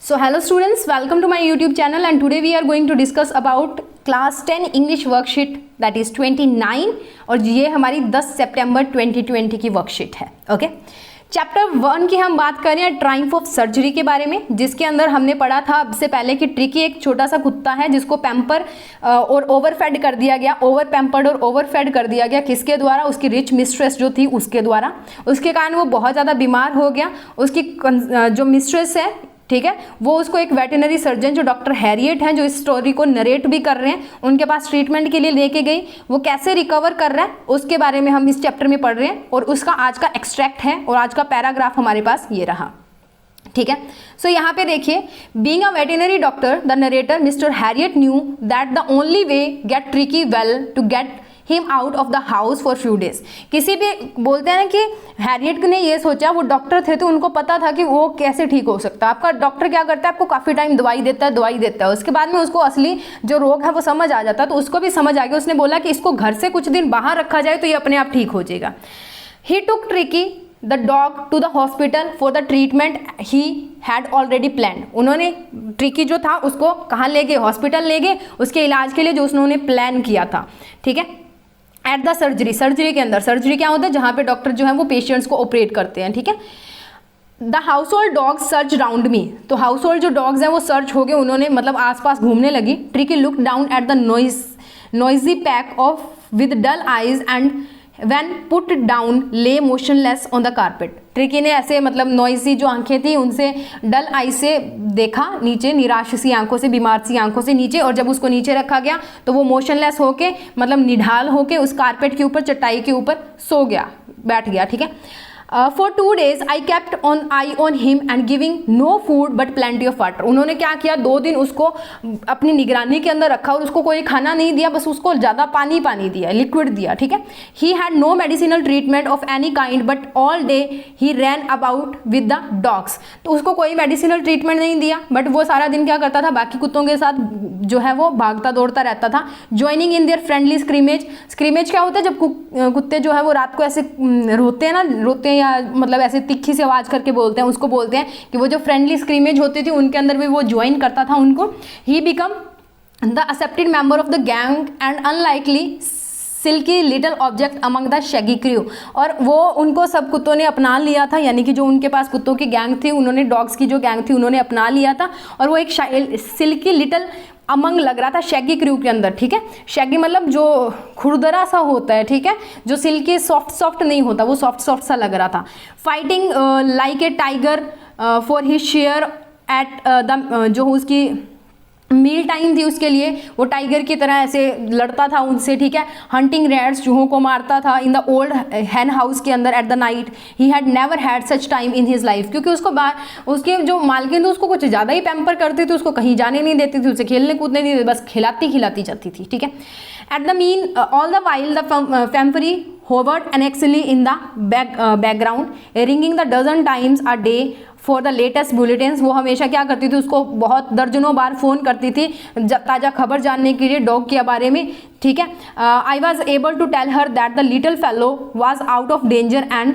So hello students, welcome to my YouTube channel and today we are going to discuss about class 10 English worksheet that is 29 और ये हमारी 10 सितंबर 2020 की worksheet है। Okay, chapter 1 की हम बात करें ट्रायम्फ ऑफ सर्जरी के बारे में, जिसके अंदर हमने पढ़ा था अब से पहले कि ट्रिकी एक छोटा सा कुत्ता है जिसको पैम्पर और ओवरफेड कर दिया गया, ओवर पैम्पर्ड और ओवरफेड कर दिया गया। किसके द्वारा? उसकी रिच मिस्ट्रेस जो थी उसके द्वारा। उसके कारण वो बहुत ज़्यादा बीमार हो गया। उसकी जो मिस्ट्रेस है, ठीक है, वो उसको एक वेटरनरी सर्जन जो डॉक्टर हैरियट हैं, जो इस स्टोरी को नरेट भी कर रहे हैं, उनके पास ट्रीटमेंट के लिए लेके गई। वो कैसे रिकवर कर रहा है उसके बारे में हम इस चैप्टर में पढ़ रहे हैं और उसका आज का एक्सट्रैक्ट है और आज का पैराग्राफ हमारे पास ये रहा। ठीक है, सो यहाँ पे देखिए, being a veterinary doctor the narrator Mr Herriot knew that the only way get Tricky well to get him out of the house for few days. किसी भी बोलते हैं ना कि हैरियट ने ये सोचा, वो डॉक्टर थे तो उनको पता था कि वो कैसे ठीक हो सकता है। आपका डॉक्टर क्या करता है, आपको काफ़ी टाइम दवाई देता है, उसके बाद में उसको असली जो रोग है वो समझ आ जाता है। तो उसको भी समझ आ गया, उसने बोला कि इसको घर से कुछ दिन बाहर रखा जाए तो ये अपने आप ठीक हो जाएगा। He took Tricki the dog to the hospital for the treatment he had already plan. उन्होंने ट्रिकी जो था उसको कहाँ ले गए? हॉस्पिटल ले गए, उसके इलाज के लिए जो उन्होंने प्लान किया था। ठीक है, एट द सर्जरी के अंदर, सर्जरी क्या होता है? जहाँ पे डॉक्टर जो है वो पेशेंट्स को ऑपरेट करते हैं। ठीक है, the household dogs search round me. तो हाउस होल्ड जो डॉग्स हैं वो सर्च हो गए, उन्होंने मतलब आसपास घूमने लगी। Tricky look down at the noisy pack of with dull eyes and when put down lay motionless on the carpet। Tricky ने ऐसे मतलब नॉइजी जो आंखें थी उनसे डल आई से देखा नीचे, निराश सी आंखों से, बीमार सी आंखों से नीचे, और जब उसको नीचे रखा गया तो वो मोशनलेस होके मतलब निढाल होके उस कारपेट के ऊपर, चटाई के ऊपर सो गया, बैठ गया। ठीक है, for 2 days I kept on eye on him and giving no food but plenty of water. उन्होंने क्या किया, 2 दिन उसको अपनी निगरानी के अंदर रखा और उसको कोई खाना नहीं दिया, बस उसको ज़्यादा पानी दिया, लिक्विड दिया। ठीक है, he had no medicinal treatment of any kind but all day he ran about with the dogs. तो उसको कोई मेडिसिनल ट्रीटमेंट नहीं दिया, बट वो सारा दिन क्या करता था, बाकी कुत्तों के साथ जो है वो भागता दौड़ता रहता था। Joining in their friendly स्क्रीमेज। स्क्रीमेज क्या होता है? जब कुत्ते जो है वो रात को ऐसे रोते हैं ना, रोते हैं या मतलब ऐसे तिखी सी आवाज़ करके बोलते हैं, उसको बोलते हैं कि वो जो फ्रेंडली स्क्रीमेज होती थी उनके अंदर भी वो ज्वाइन करता था उनको। He become the accepted member of the gang and unlikely silky little object among the shaggy crew. और वो उनको सब कुत्तों ने अपना लिया था, यानी कि जो उनके पास कुत्तों की गैंग थी, उन्होंने डॉग्स की जो गैंग थी उन्होंने अपना लिया था, और वो एक सिल्की लिटल अमंग लग रहा था शैगी क्रू के अंदर। ठीक है, शैगी मतलब जो खुरदरा सा होता है, ठीक है, जो सिल्की सॉफ्ट नहीं होता, वो सॉफ्ट सा लग रहा था। Fighting like a tiger for his share at the जो उसकी मील टाइम थी उसके लिए, वो टाइगर की तरह ऐसे लड़ता था उनसे। ठीक है, हंटिंग रैट्स, चूहों को मारता था in the old hen house के अंदर at the night. He had never had such time in his life. क्योंकि उसको उसके जो मालकिन थी उसको कुछ ज़्यादा ही पैम्पर करती थी, उसको कहीं जाने नहीं देती थी, उसे खेलने कूदने नहीं देती, बस खिलाती जाती थी। ठीक है, at the mean all the while the Pumphrey hovered anxiously in the background ringing the dozen times a day for the latest bulletins. वो हमेशा क्या करती थी, उसको बहुत दर्जनों बार फ़ोन करती थी ताज़ा खबर जानने के लिए डॉग के बारे में। ठीक है, I was able to tell her that the little fellow was out of danger and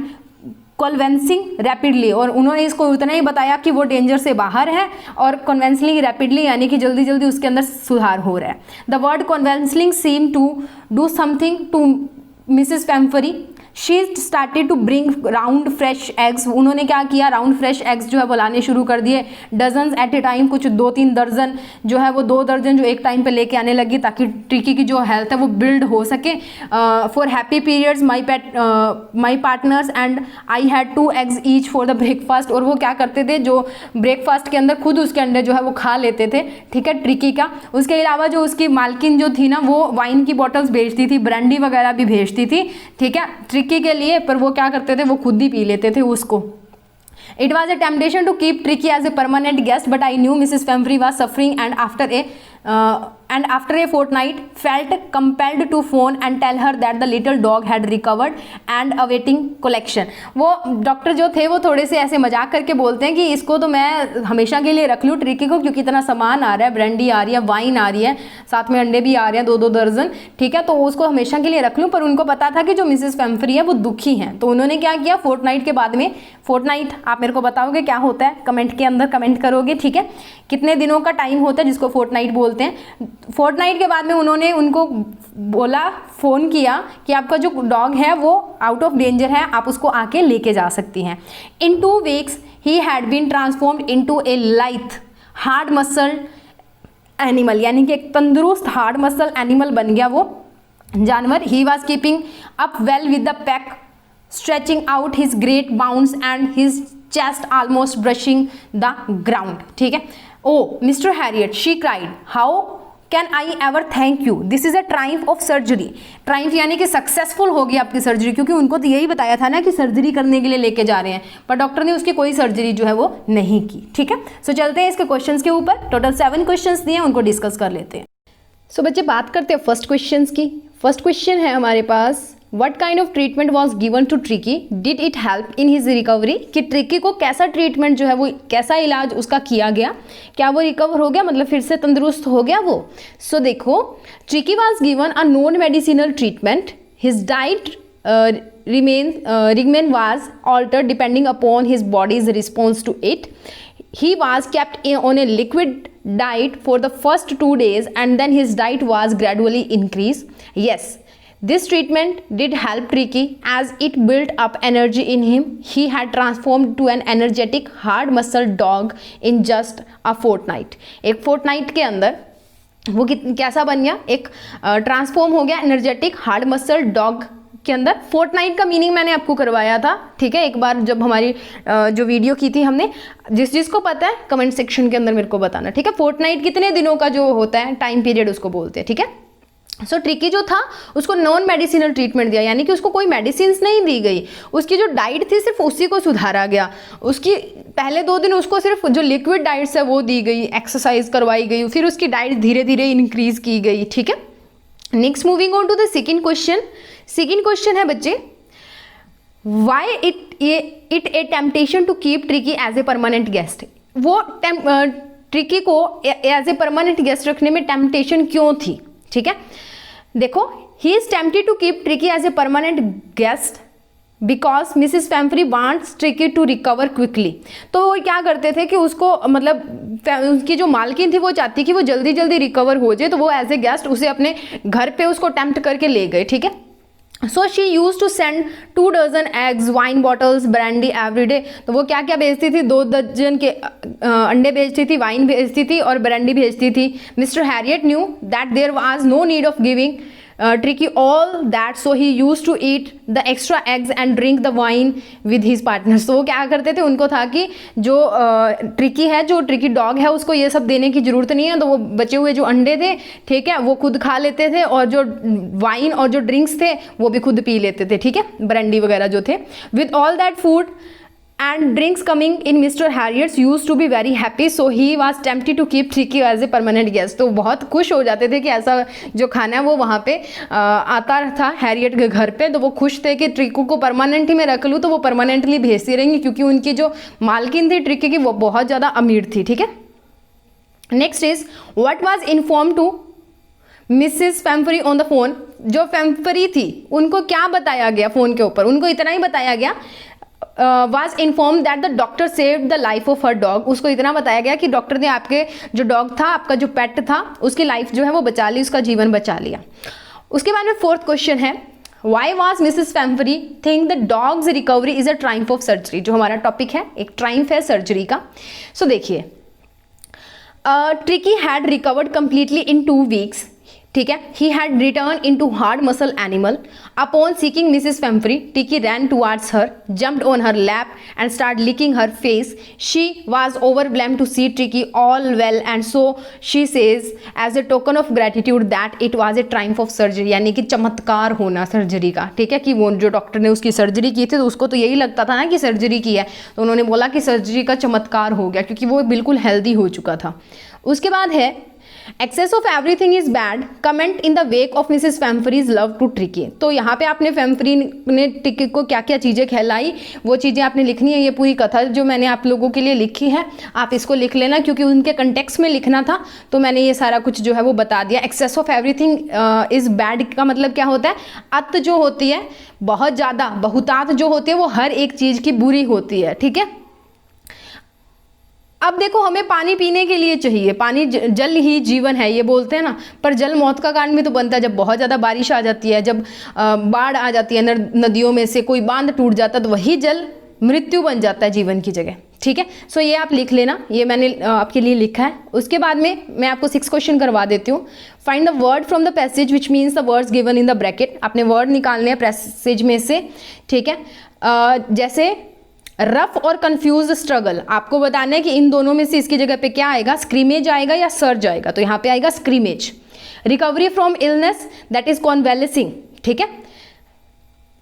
convalescing rapidly. और उन्होंने इसको इतना ही बताया कि वो डेंजर से बाहर है और कन्वेंसिंग रैपिडली यानी कि जल्दी जल्दी उसके अंदर सुधार हो रहा है। The word convalescing seem to do something to Mrs Pumphrey. She started to bring round fresh eggs. उन्होंने क्या किया, राउंड फ्रेश एग्स जो है वो लाने शुरू कर दिए। डजन्स एट ए टाइम, कुछ 2-3 दर्जन जो है वो 2 दर्जन जो एक टाइम पे लेके आने लगी, ताकि ट्रिकी की जो हेल्थ है वो बिल्ड हो सके। For happy periods my partners and I had 2 eggs each for the breakfast. और वो क्या करते थे, जो ब्रेकफास्ट के अंदर खुद उसके अंडे जो है वो खा लेते थे। ठीक है, ट्रिकी का। उसके अलावा जो उसकी मालकिन जो थी ना, वो वाइन की बॉटल्स भेजती थी, ब्रांडी वगैरह भी भेजती थी। ठीक है, ट्रिकी के लिए, पर वो क्या करते थे, वो खुद ही पी लेते थे उसको। It was a temptation to keep Tricky as a permanent guest, but I knew Mrs. Pemfrey was suffering and after a and after a fortnight felt compelled to phone and tell her that the little dog had recovered and awaiting collection। वो doctor जो थे वो थोड़े से ऐसे मजाक करके बोलते हैं कि इसको तो मैं हमेशा के लिए रख लूँ ट्रिकी को, क्योंकि इतना सामान आ रहा है, ब्रांडी आ रही है, वाइन आ रही है, साथ में अंडे भी आ रहे हैं 2-2 दर्जन, ठीक है, तो उसको हमेशा के लिए रख लूँ। पर उनको पता था कि जो मिसेस पेम्फ्री है वो दुखी हैं, तो उन्होंने क्या किया, फोर्टनाइट के बाद में, फोर्टनाइट आप मेरे को बताओगे क्या होता है, कमेंट के अंदर कमेंट करोगे, ठीक है, कितने दिनों का टाइम होता है जिसको फोर्टनाइट बोलते हैं। फोर्टनाइट के बाद में उन्होंने उनको बोला, फ़ोन किया कि आपका जो डॉग है वो आउट ऑफ डेंजर है, आप उसको आके लेके जा सकती हैं। In 2 weeks he had been transformed into a lithe hard muscle animal, यानी कि एक तंदुरुस्त हार्ड मसल एनिमल बन गया वो जानवर। He was keeping up well with the pack, stretching out his great bounds and his chest almost brushing the ground, ठीक है। Oh mister Herriot, she cried, how can I ever thank you, this is a triumph of surgery. Triumph यानी कि successful हो गई आपकी surgery, क्योंकि उनको तो यही बताया था ना कि सर्जरी करने के लिए लेके जा रहे हैं, पर डॉक्टर ने उसकी कोई सर्जरी जो है वो नहीं की, ठीक है। सो चलते हैं इसके क्वेश्चंस के ऊपर। टोटल 7 क्वेश्चंस दिए हैं, उनको डिस्कस कर लेते हैं। सो बच्चे बात करते हैं फर्स्ट क्वेश्चंस की। फर्स्ट क्वेश्चन है हमारे पास, What kind of treatment was given to Tricky? Did it help in his recovery? कि ट्रिकी को कैसा ट्रीटमेंट जो है वो, कैसा इलाज उसका किया गया, क्या वो रिकवर हो गया, मतलब फिर से तंदुरुस्त हो गया वो। सो देखो, tricky was given a non-medicinal treatment. His diet regimen was altered depending upon his body's response to it. He was kept on a liquid diet for the first 2 days and then his diet was gradually increased. Yes, this treatment did help Tricky as it built up energy in him. He had transformed to an energetic, hard muscle dog in just a fortnight. एक fortnight के अंदर वो कैसा बन गया, एक transform हो गया एनर्जेटिक हार्ड मसल डॉग के अंदर। फोर्टनाइट का मीनिंग मैंने आपको करवाया था, ठीक है, एक बार जब हमारी जो वीडियो की थी हमने, जिसको पता है कमेंट सेक्शन के अंदर मेरे को बताना, ठीक है। फोर्टनाइट कितने दिनों का जो होता है टाइम पीरियड उसको बोलते हैं, ठीक है। सो ट्रिकी जो था उसको नॉन मेडिसिनल ट्रीटमेंट दिया, यानी कि उसको कोई मेडिसिन नहीं दी गई, उसकी जो डाइट थी सिर्फ उसी को सुधारा गया। उसकी पहले 2 दिन उसको सिर्फ जो लिक्विड डाइट्स है वो दी गई, एक्सरसाइज करवाई गई, फिर उसकी डाइट धीरे धीरे इंक्रीज की गई, ठीक है। Next moving on to the second question. Second question है बच्चे, why it a temptation to keep Tricki as a permanent guest. वो ट्रिकी को एज ए परमानेंट गेस्ट रखने में टेम्पटेशन क्यों थी, ठीक है। देखो, he is tempted to keep Tricki as a permanent guest because Mrs Pumphrey wants Tricki to recover quickly. तो वो क्या करते थे कि उसको, मतलब उसकी जो मालकिन थी वो चाहती कि वो जल्दी जल्दी रिकवर हो जाए, तो वो एज ए गेस्ट उसे अपने घर पे उसको टेम्प्ट करके ले गए, ठीक है। So she use to send 2 dozen eggs, wine bottles, brandy every day. तो वो क्या क्या भेजती थी, 2 दर्जन के अंडे भेजती थी, वाइन भेजती थी और ब्रांडी भेजती थी। Mr Herriot knew that there was no need of giving Tricky all that, so he used to eat the extra eggs and drink the wine with his partners। तो वो क्या करते थे, उनको था कि जो ट्रिकी है, जो ट्रिकी डॉग है, उसको ये सब देने की ज़रूरत नहीं है, तो वो बचे हुए जो अंडे थे, ठीक है, वो खुद खा लेते थे, और जो वाइन और जो ड्रिंक्स थे वो भी खुद पी लेते थे, ठीक है, ब्रांडी वगैरह जो थे। With all that food and drinks coming in, Mr. Harriet used to be very happy, so he was tempted to keep Tricky as a permanent guest। तो बहुत खुश हो जाते थे कि ऐसा जो खाना है वो वहाँ पे आता था हैरियट के घर पे, तो वो खुश थे कि ट्रिको को परमानेंट ही मैं रख लूँ तो वो परमानेंटली भेजती रहेंगी, क्योंकि उनकी जो मालकिन थी ट्रिकी की वो बहुत ज़्यादा अमीर थी, ठीक है। Next is, what was inform to Mrs Pumphrey on the phone. जो पेम्फ्री थी उनको क्या बताया गया फ़ोन के ऊपर, उनको इतना ही बताया गया, was informed that the doctor saved the life of her dog। उसको इतना बताया गया कि डॉक्टर ने आपके जो डॉग था, आपका जो पेट था, उसकी लाइफ जो है वो बचा ली, उसका जीवन बचा लिया। उसके बाद में फोर्थ क्वेश्चन है, why was Mrs Pumphrey think the dog's recovery is a triumph of surgery. जो हमारा टॉपिक है, एक ट्राइम्फ है सर्जरी का। सो देखिए, Tricki had recovered completely in 2 weeks, ठीक है। He had return into hard muscle animal. Upon seeking Mrs Pumphrey, Tricki ran towards her, jumped on her lap and start licking her face. She was overwhelmed to see Tricki all well and so she says as a token of gratitude that it was a triumph of surgery. यानी कि चमत्कार होना surgery का, ठीक है, कि वो जो डॉक्टर ने उसकी सर्जरी की थी तो उसको तो यही लगता था ना कि सर्जरी की है, तो उन्होंने बोला कि सर्जरी का चमत्कार हो गया, क्योंकि वो बिल्कुल हेल्दी हो चुका था। उसके बाद है excess of everything is bad, comment in the wake of Mrs Pumphrey's love to Tricki. तो यहाँ पे आपने फैम्फरी ने ट्रिकी को क्या क्या चीज़ें खिलाई वो चीज़ें आपने लिखनी है। ये पूरी कथा जो मैंने आप लोगों के लिए लिखी है आप इसको लिख लेना, क्योंकि उनके कंटेक्स्ट में लिखना था तो मैंने ये सारा कुछ जो है वो बता दिया। Excess of everything is bad का मतलब क्या होता है, अत जो होती है बहुत ज़्यादा, बहुतात जो होती है वो हर एक चीज़ की बुरी होती है, ठीक है। अब देखो हमें पानी पीने के लिए चाहिए, पानी जल ही जीवन है ये बोलते हैं ना, पर जल मौत का कारण भी तो बनता है। जब बहुत ज़्यादा बारिश आ जाती है, जब बाढ़ आ जाती है नदियों में से, कोई बांध टूट जाता है तो वही जल मृत्यु बन जाता है जीवन की जगह, ठीक है। सो ये आप लिख लेना, ये मैंने आपके लिए लिखा है। उसके बाद में मैं आपको 6 क्वेश्चन करवा देती हूँ। Find the word from the passage which means the words given in the bracket. आपने वर्ड निकालने हैं पैसेज में से, ठीक है। जैसे रफ और कंफ्यूज स्ट्रगल, आपको बताना है कि इन दोनों में से इसकी जगह पे क्या आएगा, स्क्रीमेज आएगा या सर्ज आएगा, तो यहाँ पे आएगा scrimmage. Recovery from illness that is convalescing, ठीक है।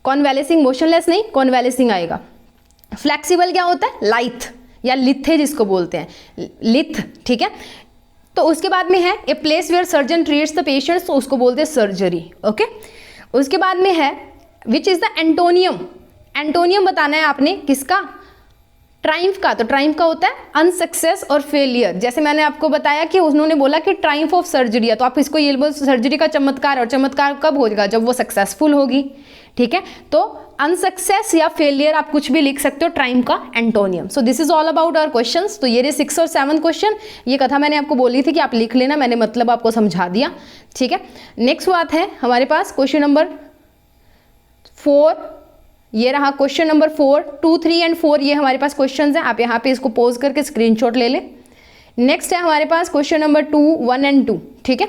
कॉन्वेलेसिंग मोशनलेस नहीं, कॉन्वेलेसिंग आएगा। फ्लेक्सिबल क्या होता है, लाइथ या लिथे जिसको बोलते हैं, लिथ, ठीक है। तो उसके बाद में है a place where surgeon treats the patients, तो उसको बोलते हैं सर्जरी, ओके। उसके बाद में है which is the antonym, antonym बताना है आपने किसका, ट्राइम्फ का। तो ट्राइम्फ का होता है अनसक्सेस और फेलियर। जैसे मैंने आपको बताया कि उन्होंने बोला कि ट्राइम्फ ऑफ सर्जरी है, तो आप इसको ये बोल सर्जरी का चमत्कार, और चमत्कार कब होगा, जब वो सक्सेसफुल होगी, ठीक है। तो अनसक्सेस या फेलियर आप कुछ भी लिख सकते हो, ट्राइम्फ का antonym. So this is all about our questions. तो ये रहे 6 और 7 क्वेश्चन। ये कथा मैंने आपको बोली थी कि आप लिख लेना, मैंने मतलब आपको समझा दिया, ठीक है। नेक्स्ट बात है हमारे पास क्वेश्चन नंबर 4, ये रहा क्वेश्चन नंबर 4, 2, 3 एंड 4 ये हमारे पास क्वेश्चंस हैं। आप यहाँ पे इसको पोज करके स्क्रीनशॉट ले लें। नेक्स्ट है हमारे पास क्वेश्चन नंबर 2, 1 एंड 2, ठीक है।